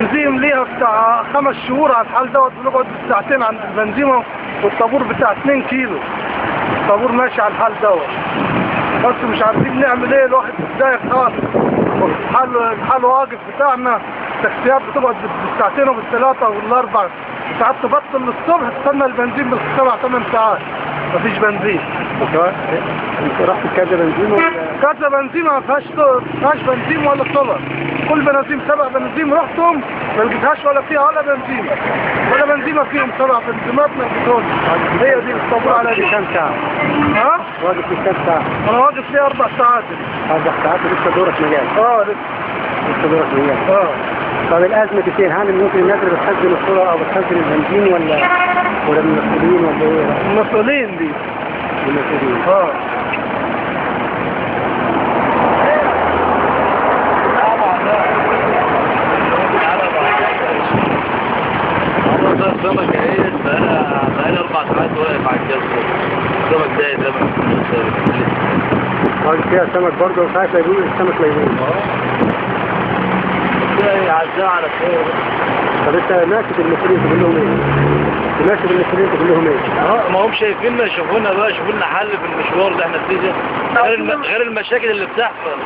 البنزين ليها بتاع 5 شهور على الحال دوت، بنقعد ساعتين عند البنزيمة والطابور بتاع 2 كيلو. الطابور ماشي على الحال دوت، بس مش عارفين نعمل ايه، الواحد متضايق خالص. الحال واقف بتاعنا، التاكسيات بتقعد بالساعتين وبالثلاثة والاربع ساعات، تبطل الصبح تستنى البنزين بالسبع 8 ساعات مفيش بنزين. انت رحت كذا بنزين ولا؟ كذا بنزين ما فيهاش بنزين ولا صبر. كل بنزين 7 بنزين رحتهم ما لقيتهاش ولا فيها ولا بنزين ولا بنزيمة فيهم. 7 بنزيمات ما لقيتهمش. هي دي الطابور على دي. كام ساعة؟ ها؟ واقف في كام ساعة؟ أنا واقف لي 4 ساعات. 4 ساعات ولسه دورك ما جاش. لسه دورك ما جاش. طب الأزمة دي فين؟ هل ممكن الناس اللي بتخزن الصورة أو بتخزن البنزين ولا المسؤولين ولا إيه؟ المسؤولين دي. المسؤولين. السمك ايه بقالي 4 ساعات واقف على الجسر. السمك ده واقف فيها سمك برضه وخايف لا يقول السمك لا يقول. ازاي عزاه على خير. طب انت ناشد المسؤولين تقول لهم ايه؟ ناشد المسؤولين تقول لهم ايه؟ ما هم شايفيننا، يشوفونا بقى، يشوفوا لنا حل في المشوار اللي احنا فيه ده، غير المشاكل اللي بتحصل،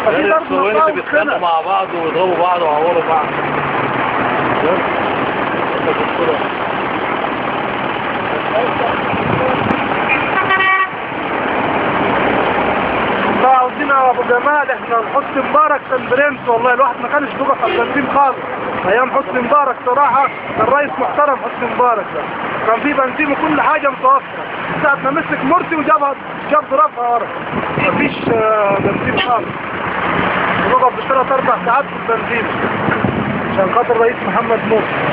غير السواقين اللي بيتخانقوا مع بعض ويضربوا بعض ويعوروا بعض. عاوزين يا ابو جمال احنا حسني مبارك كان برنس والله. الواحد ما كانش بيقف على البنزين خالص ايام حسني مبارك صراحه. كان رئيس محترم حسني مبارك ده، كان في بنزين وكل حاجه متوفره. ساعه ما مسك مرسي جاب ضربها ورا مفيش بنزين خالص. بنقف ب3 4 ساعات في البنزين عشان خاطر رئيس محمد مرسي.